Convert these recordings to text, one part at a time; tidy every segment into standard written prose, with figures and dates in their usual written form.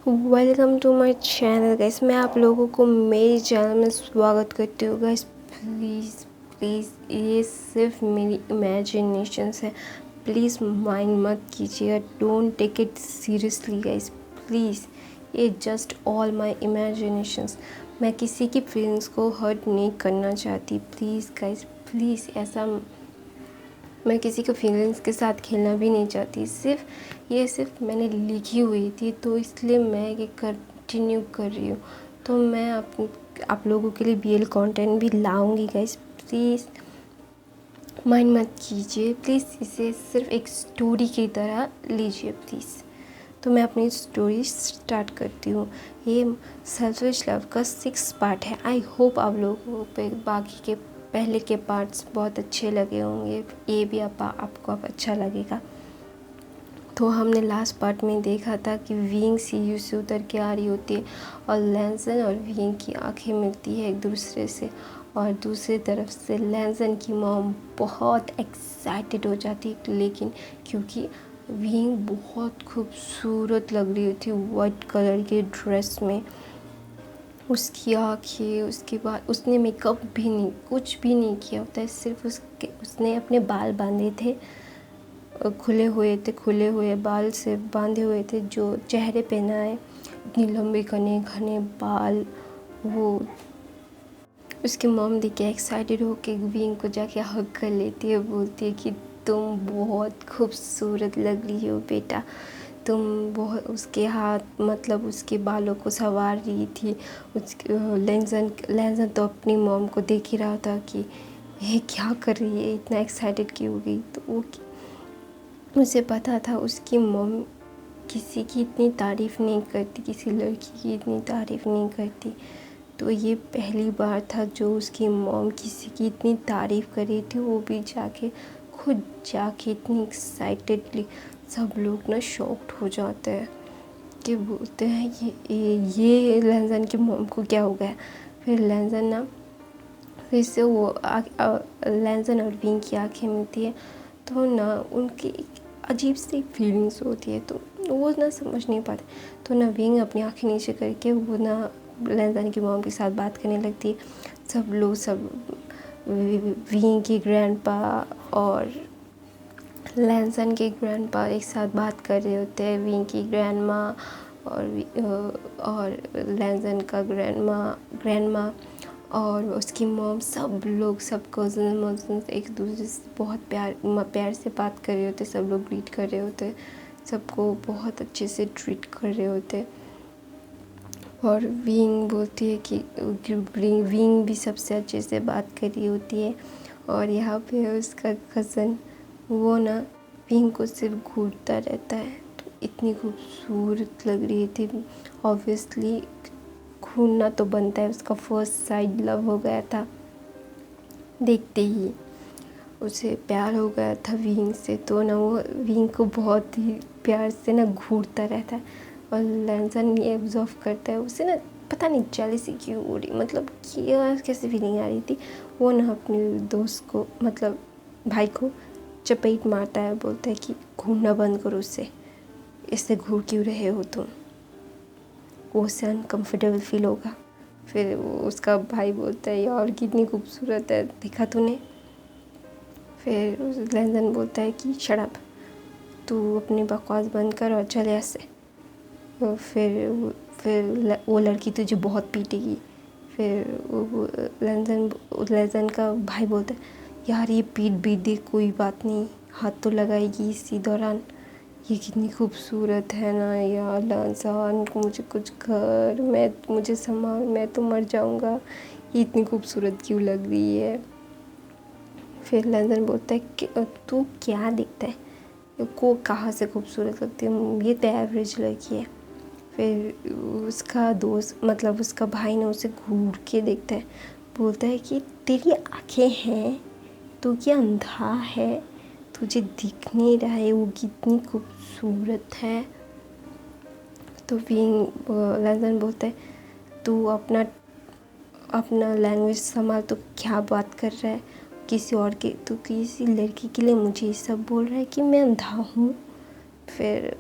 Welcome to my channel guys. मैं आप लोगों को मेरे चैनल में स्वागत करती हूँ गाइस। प्लीज़ प्लीज़ ये सिर्फ मेरी इमेजिनेशंस है, प्लीज़ माइंड मत कीजिएगा, don't take it seriously guys please. ये जस्ट ऑल माय इमेजिनेशंस। मैं किसी की फीलिंग्स को हर्ट नहीं करना चाहती, प्लीज़ गाइस प्लीज़। ऐसा मैं किसी के फीलिंग्स के साथ खेलना भी नहीं चाहती। सिर्फ मैंने लिखी हुई थी तो इसलिए मैं ये कंटिन्यू कर रही हूँ। तो मैं आप लोगों के लिए BL कंटेंट भी लाऊंगी गाइस, प्लीज़ माइंड मत कीजिए प्लीज़। इसे सिर्फ एक स्टोरी की तरह लीजिए प्लीज़। तो मैं अपनी स्टोरी स्टार्ट करती हूँ। ये सेल्फिश लव का 6 पार्ट है। आई होप आप लोगों पे बाकी के पहले के पार्ट्स बहुत अच्छे लगे होंगे, ये भी आपको अच्छा लगेगा। तो हमने लास्ट पार्ट में देखा था कि विंग सीयू से उतर के आ रही होती है और लैंसन और विंग की आंखें मिलती है एक दूसरे से, और दूसरी तरफ से लैंसन की मॉम बहुत एक्साइटेड हो जाती है, लेकिन क्योंकि विंग बहुत खूबसूरत लग रही थी वाइट कलर के ड्रेस में, उसकी आँखें, उसके बाद उसने मेकअप भी नहीं, कुछ भी नहीं किया होता है, सिर्फ उसने अपने बाल बांधे थे, खुले हुए बाल से बांधे हुए थे जो चेहरे पे ना आए, इतनी लंबे घने घने बाल। वो उसकी मॉम देख के एक्साइटेड होके विंग को जाके हग कर लेती है, बोलती है कि तुम बहुत खूबसूरत लग रही हो बेटा, तुम बहुत। उसके हाथ मतलब उसके बालों को संवार रही थी। लैंसन तो अपनी मॉम को देख ही रहा था कि ये क्या कर रही है, इतना एक्साइटेड क्यों हो गई। तो वो उसे पता था उसकी मॉम किसी की इतनी तारीफ़ नहीं करती, किसी लड़की की इतनी तारीफ़ नहीं करती। तो ये पहली बार था जो उसकी मॉम किसी की इतनी तारीफ़ कर रही थी, वो भी खुद जाके इतनी एक्साइटेडली। सब लोग ना शॉक्ड हो जाते हैं कि बोलते हैं ये लैंसन की मॉम को क्या हो गया। फिर लैंसन और विंग की आंखें मिलती है, तो ना उनकी एक अजीब सी फीलिंग्स होती है, तो वो ना समझ नहीं पाते। तो ना विंग अपनी आंखें नीचे करके वो ना लैंसन की मॉम के साथ बात करने लगती है। सब विंग की ग्रैंडपा और लैंसन के ग्रैंडपा एक साथ बात कर रहे होते हैं। विंग की ग्रैंडमा और लैंसन का ग्रैंडमा और उसकी मॉम, सब लोग, सब कज़न एक दूसरे से बहुत प्यार से बात कर रहे होते, सब लोग ग्रीट कर रहे होते, सबको बहुत अच्छे से ट्रीट कर रहे होते। और विंग बोलती है कि विंग भी सबसे अच्छे से बात कर रही होती है। और यहाँ पे उसका कज़न वो ना विंग को सिर्फ घूरता रहता है। तो इतनी खूबसूरत लग रही थी, ऑब्वियसली घूरना तो बनता है, उसका फर्स्ट साइड लव हो गया था, देखते ही उसे प्यार हो गया था विंग से। तो ना वो विंग को बहुत ही प्यार से ना घूरता रहता है, और लैंसन ये ऑब्जर्व करता है। उसे ना पता नहीं जेलसी क्यों हो रही, मतलब क्या कैसी फीलिंग आ रही थी। वो ना अपने दोस्त को, मतलब भाई को चपेट मारता है, बोलता है कि घूरना बंद करो उससे, इससे घूर क्यों रहे हो तुम, वो उससे अनकम्फर्टेबल फील होगा। फिर उसका भाई बोलता है यार कितनी खूबसूरत है, देखा तूने। फिर लैंसन बोलता है कि शट अप, तू अपनी बकवास बंद कर और चले ऐसे। फिर वो लड़की तुझे बहुत पीटेगी। फिर लैंसन का भाई बोलता है यार ये पीट दे, कोई बात नहीं, हाथ तो लगाएगी इसी दौरान, ये कितनी खूबसूरत है ना यार लैंसन, मुझे कुछ कर, मुझे संभाल, मैं तो मर जाऊँगा, ये इतनी खूबसूरत क्यों लग रही है। फिर लैंसन बोलता है कि तू क्या दिखता है, को कहाँ से खूबसूरत लगती है, ये तो एवरेज लड़की है। फिर उसका दोस्त, मतलब उसका भाई ने उसे घूर के देखता है, बोलता है कि तेरी आँखें हैं, तू क्या अंधा है, तुझे दिख नहीं रहा है वो कितनी खूबसूरत है। तो लैंसन बोलता है तू अपना लैंग्वेज संभाल, तो क्या बात कर रहा है, तो किसी लड़की के लिए मुझे ये सब बोल रहा है कि मैं अंधा हूँ। फिर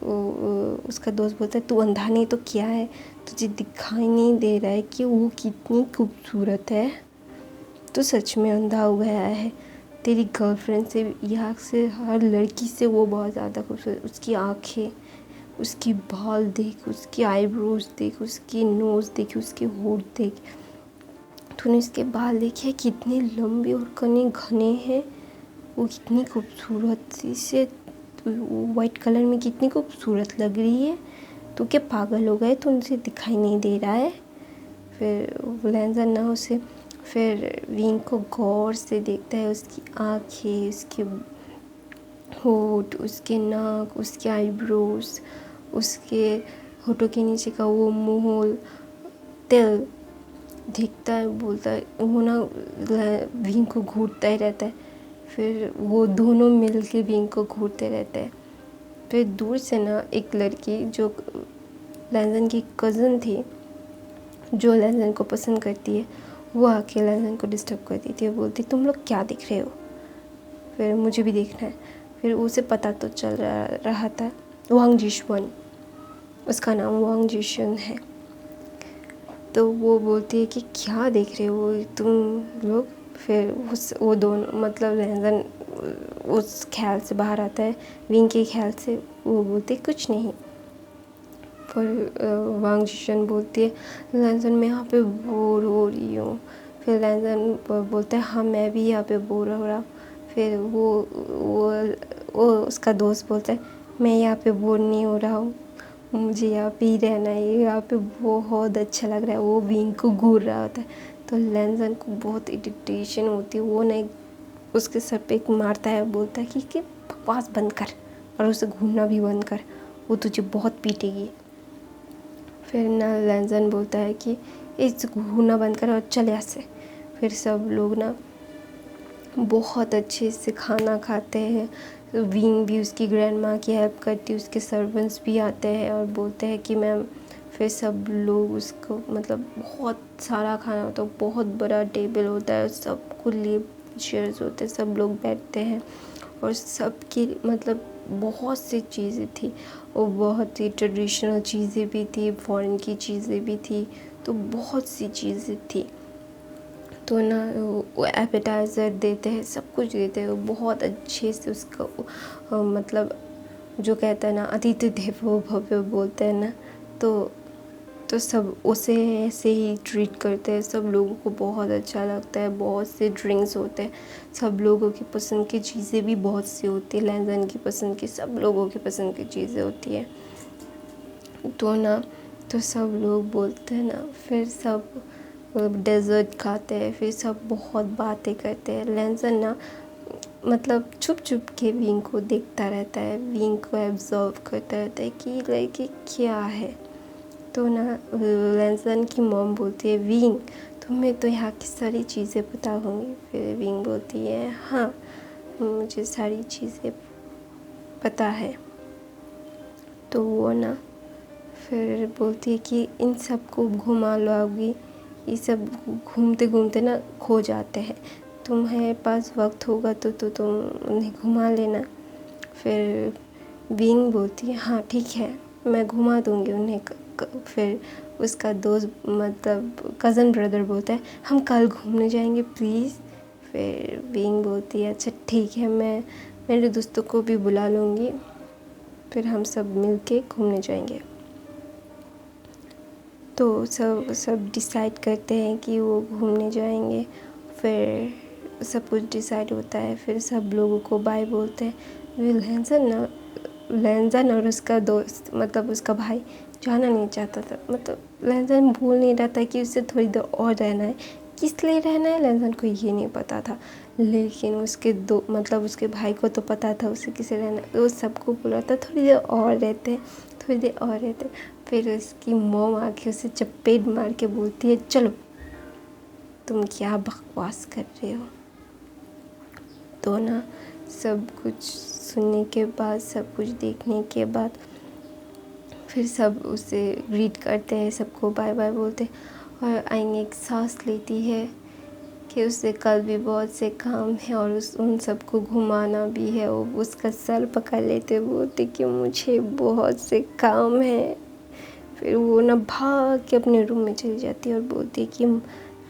उसका दोस्त बोलता है तू अंधा नहीं तो क्या है, तुझे दिखाई नहीं दे रहा है कि वो कितनी खूबसूरत है, तो सच में अंधा हो गया है। तेरी गर्लफ्रेंड से, यहाँ से हर लड़की से वो बहुत ज़्यादा खूबसूरत, उसकी आँखें, उसकी बाल देख, उसकी आईब्रोज देख, उसकी नोज़ देख, उसके होंठ देख, तूने उसके बाल देखे कितने लंबे और कने घने हैं, वो कितनी खूबसूरत से वाइट कलर में कितनी खूबसूरत लग रही है, तू क्या पागल हो गए, तो उनसे दिखाई नहीं दे रहा है। फिर लैंजन ना उसे फिर विंग को गौर से देखता है, उसकी आँखें, उसके होठ, उसके नाक, उसके आईब्रोज, उसके होठों के नीचे का वो मोल तिल देखता है, बोलता है वो ना विंग को घूरता ही रहता है। फिर वो दोनों मिल के विंग को घूरते रहते हैं। फिर दूर से ना एक लड़की जो लैंजन की कज़न थी, जो लैंजन को पसंद करती है, वो आके लैंजन को डिस्टर्ब करती थी। वो बोलती तुम लोग क्या देख रहे हो, फिर मुझे भी देखना है। फिर उसे पता तो चल रहा था वांग जिशवन, उसका नाम वांग जिशन है। तो वो बोलती है कि क्या देख रहे हो तुम लोग। फिर वो दोनों मतलब लैंजन उस ख्याल से बाहर आता है, विंग के ख्याल से। वो बोलती कुछ नहीं। फिर वांग जिशन बोलती है लैंजन मैं यहाँ पे बोर हो रही हूँ। फिर लैंजन बोलता है हाँ मैं भी यहाँ पे बोर हो रहा हूँ। फिर वो उसका दोस्त बोलता है मैं यहाँ पे बोर नहीं हो रहा हूँ, मुझे यहाँ पे ही रहना है, यहाँ पे बहुत अच्छा लग रहा है। वो विंग को घूर रहा होता है, तो लैंजन को बहुत इरिटेशन होती है। वो ना उसके सर पे एक मारता है, बोलता है कि बकवास बंद कर और उसे घूरना भी बंद कर, वो तुझे बहुत पीटेगी। फिर ना लैंजन बोलता है कि इस घूरना बंद कर और चले यहाँ से। फिर सब लोग ना बहुत अच्छे से खाना खाते हैं। विंग भी उसकी ग्रैंड माँ की हेल्प करती है, उसके सर्वेंट्स भी आते हैं और बोलते हैं कि मैम। फिर सब लोग उसको मतलब बहुत सारा खाना होता है, बहुत बड़ा टेबल होता है, सबको लिए चेयर्स होते हैं, सब लोग बैठते हैं और सबकी मतलब बहुत सी चीज़ें थी और बहुत ही ट्रेडिशनल चीज़ें भी थी, फॉरेन की चीज़ें भी थी, तो बहुत सी चीज़ें थी। तो ना वो एपेटाइज़र देते हैं, सब कुछ देते हैं, वो बहुत अच्छे से उसका मतलब जो कहता है ना अतिथि देवो भव बोलते हैं ना, तो सब उसे ऐसे ही ट्रीट करते हैं। सब लोगों को बहुत अच्छा लगता है, बहुत से ड्रिंक्स होते हैं, सब लोगों की पसंद की चीज़ें भी बहुत सी होती है, लैंजन की पसंद की, सब लोगों की पसंद की चीज़ें होती है। तो सब लोग बोलते हैं ना, फिर सब डेज़र्ट खाते हैं, फिर सब बहुत बातें करते हैं। लैंजन ना मतलब छुप छुप के विंग को देखता रहता है, विंग को ऑब्जर्व करता रहता है कि लड़की क्या है। तो ना लैंजन की मॉम बोलती है विंग तुम्हें तो यहाँ की सारी चीज़ें पता होंगी। फिर विंग बोलती है हाँ मुझे सारी चीज़ें पता है। तो वो ना फिर बोलती है कि इन सब को घुमा लाओगी, ये सब घूमते घूमते ना खो जाते हैं, तुम्हारे पास वक्त होगा तो तुम उन्हें घुमा लेना। फिर विंग बोलती है हाँ ठीक है मैं घुमा दूँगी उन्हें। फिर उसका दोस्त मतलब कज़न ब्रदर बोलता है हम कल घूमने जाएंगे प्लीज़। फिर विंग बोलती है अच्छा ठीक है मैं मेरे दोस्तों को भी बुला लूँगी, फिर हम सब मिल के घूमने जाएंगे। तो सब डिसाइड करते हैं कि वो घूमने जाएंगे। फिर सब कुछ डिसाइड होता है, फिर सब लोगों को बाय बोलते हैं। लैंजन और उसका दोस्त मतलब उसका भाई जाना नहीं चाहता था, मतलब लैंजन भूल नहीं रहा था कि उससे थोड़ी देर और रहना है। किस लिए रहना है लैंजन को ये नहीं पता था, लेकिन उसके भाई को तो पता था उसे किसे रहना है। वो सबको बोल रहा था थोड़ी देर और रहते हैं, थोड़ी देर और रहते हैं। फिर उसकी मॉम आके उसे चपेट मार के बोलती है चलो तुम क्या बकवास कर रहे हो। तो ना सब कुछ सुनने के बाद, सब कुछ देखने के बाद फिर सब उसे ग्रीट करते हैं, सबको बाय बाय बोलते हैं और आएंगे एक सांस लेती है कि उससे कल भी बहुत से काम है और उन सबको घुमाना भी है। वो उसका सर पकड़ लेते, बोलते कि मुझे बहुत से काम है। फिर वो ना भाग के अपने रूम में चली जाती है और बोलती है कि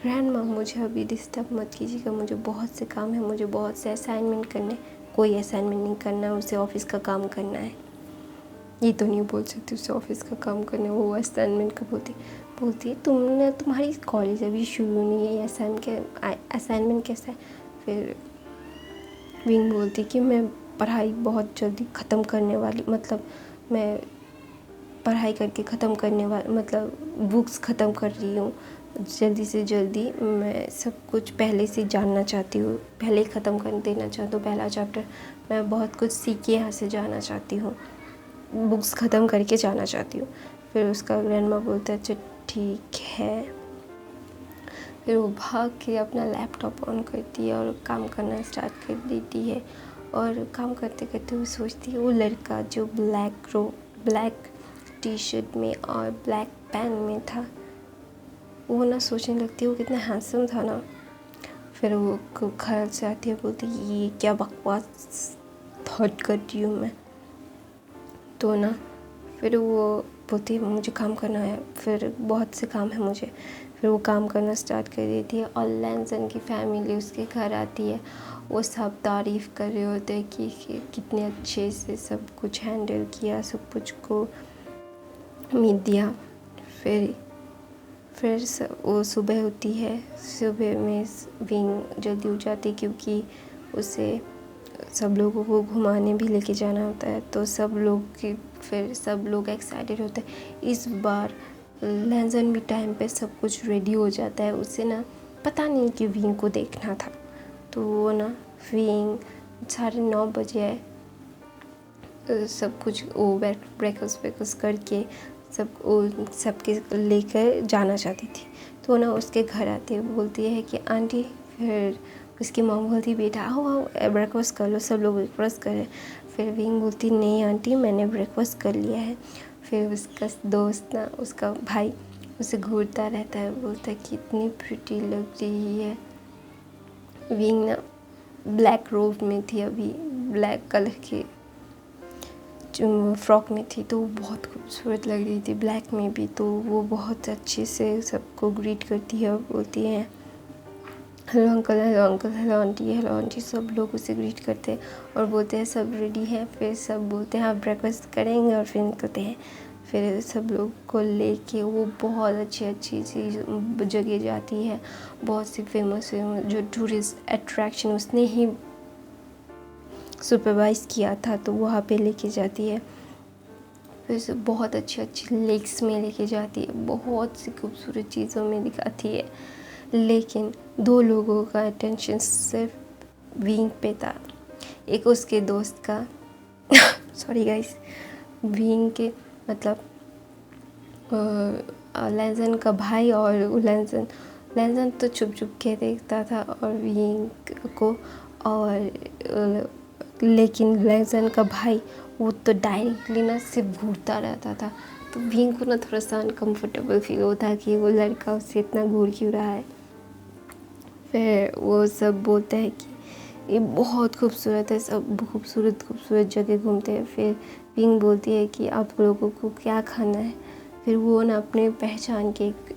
ग्रैंडमा मुझे अभी डिस्टर्ब मत कीजिएगा, मुझे बहुत से काम है, मुझे बहुत से असाइनमेंट करने। कोई असाइनमेंट नहीं करना है, उसे ऑफिस का काम करना है। ये तो नहीं बोल सकती उसे ऑफिस का काम करना है, वो असाइनमेंट का बोलती है तुम्हारी कॉलेज अभी शुरू नहीं है, असाइनमेंट कैसा है। फिर विंग बोलती कि मैं पढ़ाई बहुत जल्दी ख़त्म करने वाली, मतलब मैं पढ़ाई करके ख़त्म करने वाली, मतलब बुक्स ख़त्म कर रही हूँ जल्दी से जल्दी। मैं सब कुछ पहले से जानना चाहती हूँ, पहले ही ख़त्म कर देना चाहती हूँ पहला चैप्टर। मैं बहुत कुछ सीख के यहाँ से जाना चाहती हूँ, बुक्स ख़त्म करके जाना चाहती हूँ। फिर उसका ग्रैंडमा बोलता है अच्छा ठीक है। फिर वो भाग के अपना लैपटॉप ऑन करती है और काम करना स्टार्ट कर देती है। और काम करते करते वो सोचती है वो लड़का जो ब्लैक टी शर्ट में और ब्लैक पैंट में था, वो ना सोचने लगती है वो कितना हैंडसम था ना। फिर वो घर से आती है, बोलती ये क्या बकवास थॉट करती हूँ मैं। तो ना फिर वो बोलती है मुझे काम करना है, फिर बहुत से काम है मुझे। फिर वो काम करना स्टार्ट कर देती है और लैंसन की फैमिली उसके घर आती है। वो सब तारीफ़ कर रहे होते हैं कि कितने अच्छे से सब कुछ हैंडल किया, सब कुछ को उम्मीद दिया। फिर वो सुबह होती है। सुबह में विंग जल्दी उठ जाती है क्योंकि उसे सब लोगों को घुमाने भी लेके जाना होता है। तो फिर सब लोग एक्साइटेड होते हैं। इस बार लैंसन भी टाइम पे सब कुछ रेडी हो जाता है। उसे ना पता नहीं कि विंग को देखना था, तो वो ना विंग 9:30 बजे सब कुछ वो ब्रेकफास्ट करके सबके लेकर जाना चाहती थी। तो ना उसके घर आती है, बोलती है कि आंटी। फिर उसकी मॉम बोलती बेटा आओ ब्रेकफास्ट कर लो, सब लोग ब्रेकफास्ट करें। फिर विंग बोलती नहीं आंटी मैंने ब्रेकफास्ट कर लिया है। फिर उसका दोस्त ना उसका भाई उसे घूरता रहता है, बोलता है कि इतनी प्रिटी लग रही है। विंग ना ब्लैक रोब में थी, अभी ब्लैक कलर की फ्रॉक में थी, तो वो बहुत खूबसूरत लग रही थी ब्लैक में भी। तो वो बहुत अच्छे से सबको ग्रीट करती है और बोलती है hello uncle, hello uncle, hello aunty. सब लोग उसे ग्रीट करते हैं और बोलते हैं सब रेडी है। फिर सब बोलते हैं आप ब्रेकफास्ट करेंगे और फिर निकलते हैं। फिर सब लोग को लेके वो बहुत अच्छी सी जगह जाती है। बहुत सी फेमस जो टूरिस्ट अट्रैक्शन उसने ही सुपरवाइज़ किया था, तो वहाँ पे लेके जाती है। फिर से बहुत अच्छी लेक्स में लेके जाती है, बहुत सी खूबसूरत चीज़ों में दिखाती है। लेकिन 2 लोगों का अटेंशन सिर्फ विंग पे था। एक उसके दोस्त का सॉरी गाइस, विंग के मतलब लैंसन का भाई। और लैंसन तो चुप के देखता था और विंग को। और लेकिन लैंसन का भाई वो तो डायरेक्टली ना सिर्फ घूरता रहता था। तो विंग को ना थोड़ा सा अनकम्फर्टेबल फील होता कि वो लड़का उससे इतना घूर क्यों रहा है। फिर वो सब बोलते हैं कि ये बहुत खूबसूरत है, सब खूबसूरत जगह घूमते हैं। फिर विंग बोलती है कि आप लोगों को क्या खाना है। फिर वो ना अपने पहचान के एक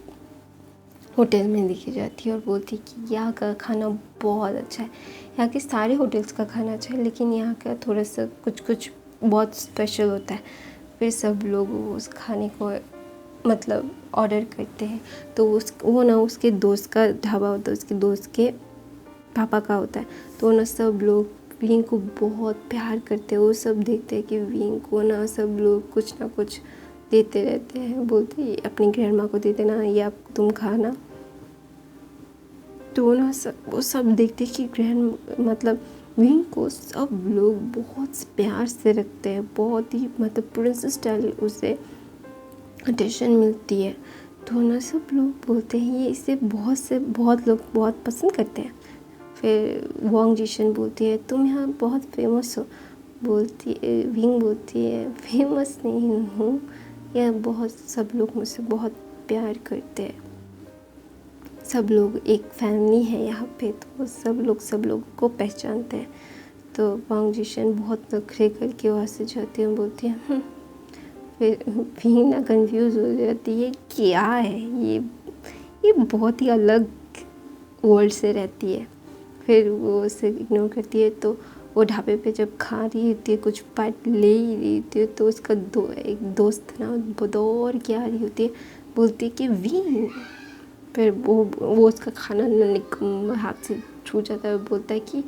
होटल में लेके जाती है और बोलती है कि यहाँ का खाना बहुत अच्छा है। यहाँ के सारे होटल्स का खाना अच्छा है, लेकिन यहाँ का थोड़ा सा कुछ बहुत स्पेशल होता है। फिर सब लोग उस खाने को मतलब ऑर्डर करते हैं। तो वो ना उसके दोस्त का ढाबा होता है, उसके दोस्त के पापा का होता है। तो ना सब लोग विंग को बहुत प्यार करते हैं। वो सब देखते हैं कि विंग को ना सब लोग कुछ ना कुछ देते रहते हैं, बोलते हैं अपनी ग्रैंडमा को दे देना, ये आप तुम खाना। तो ना वो सब देखते कि मतलब विंग को सब लोग बहुत प्यार से रखते हैं, बहुत ही मतलब प्रिंसेस स्टाइल उसे अटेंशन मिलती है। तो ना सब लोग बोलते हैं ये इसे बहुत लोग बहुत पसंद करते हैं। फिर वांग जिशन बोलती है तुम यहाँ बहुत फेमस हो। विंग बोलती है फेमस नहीं हूँ, या सब लोग मुझसे बहुत प्यार करते हैं, सब लोग एक फैमिली है यहाँ पे, तो सब लोगों को पहचानते हैं। तो वांग जिशन बहुत नखरे करके वहाँ से जाती है, बोलती है फिर वीना कंफ्यूज हो जाती है क्या है ये बहुत ही अलग वर्ल्ड से रहती है। फिर वो उसे इग्नोर करती है। तो वो ढाबे पे जब खा रही होती है, कुछ बाइट ले ही रही होती है, तो उसका एक दोस्त ना वो दौड़ के आ रही होती है, बोलती है कि वीन। फिर वो उसका खाना हाथ से छू जाता है, बोलता है कि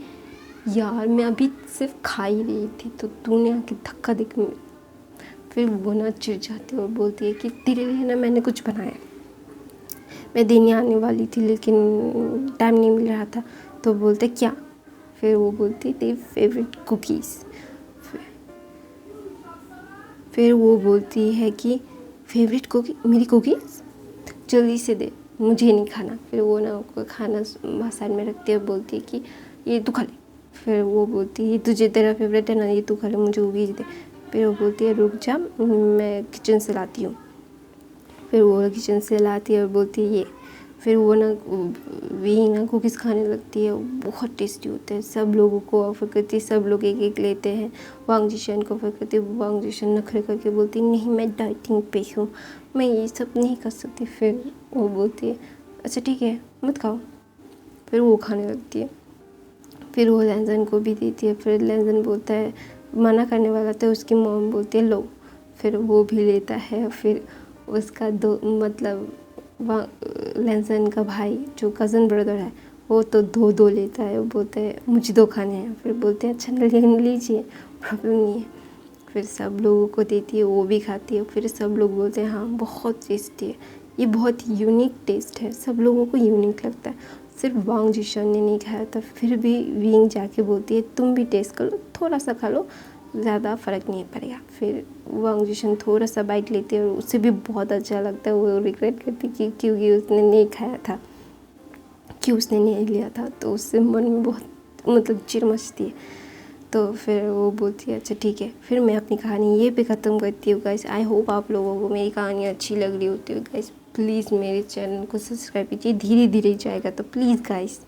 यार मैं अभी सिर्फ खा ही रही थी, तो तूने आके धक्का दे के। फिर वो ना चिढ़ जाती है और बोलती है कि तेरे लिए ना मैंने कुछ बनाया, मैं देने आने वाली थी लेकिन टाइम नहीं मिल रहा था। तो बोलते क्या? फिर वो बोलती तेरी फेवरेट कुकीज़। फिर वो बोलती है कि फेवरेट मेरी कुकीज़ जल्दी से दे, मुझे नहीं खाना। फिर वो ना खाना साइड में रखती है, बोलती है कि ये तू खा ले। फिर वो बोलती है तुझे तेरा फेवरेट है ना, ये तू खा ले, मुझे कुकीज़ दे। फिर वो बोलती है रुक जा, मैं किचन से लाती हूँ। फिर वो किचन से लाती है और बोलती है ये। फिर वो ना वही ना कुकीज़ खाने लगती है, बहुत टेस्टी होते हैं। सब लोगों को ऑफ़र करती है, सब लोग एक एक लेते हैं। वांग जिशन को ऑफ़र करती है, वांग जिशन नखरे करके बोलती है नहीं मैं डाइटिंग पे हूँ, मैं ये सब नहीं कर सकती। फिर वो बोलती है अच्छा ठीक है मत खाओ। फिर वो खाने लगती है। फिर वो लैंजन को भी देती है। फिर लैंजन बोलता है, मना करने वाला था, उसकी मॉम बोलती है लो। फिर वो भी लेता है। फिर उसका लैंजन का भाई जो कज़न ब्रदर है वो तो दो लेता है। वो बोलता है मुझे 2 खाने हैं। फिर बोलते हैं अच्छा लीजिए, प्रॉब्लम नहीं है। फिर सब लोगों को देती है, वो भी खाती है। फिर सब लोग बोलते हैं हाँ बहुत टेस्टी है, ये बहुत यूनिक टेस्ट है, सब लोगों को यूनिक लगता है। सिर्फ वांग जिशन ने नहीं खाया था। फिर भी विंग जाके बोलती है तुम भी टेस्ट कर लो, थोड़ा सा खा लो, ज़्यादा फ़र्क नहीं पड़ेगा। फिर वांग जिशन थोड़ा सा बाइट लेती है और उसे भी बहुत अच्छा लगता है। वो रिग्रेट करती कि क्योंकि उसने नहीं खाया था, क्यों उसने नहीं लिया था, तो उससे मन में बहुत चिढ़ मचती है। तो फिर वो बोलती है अच्छा ठीक है। फिर मैं अपनी कहानी ये पे ख़त्म करती हूँ गाइस। आई होप आप लोगों को मेरी कहानी अच्छी लग रही होती है गाइस। प्लीज़ मेरे चैनल को सब्सक्राइब कीजिए, धीरे धीरे जाएगा तो प्लीज़ गाइस।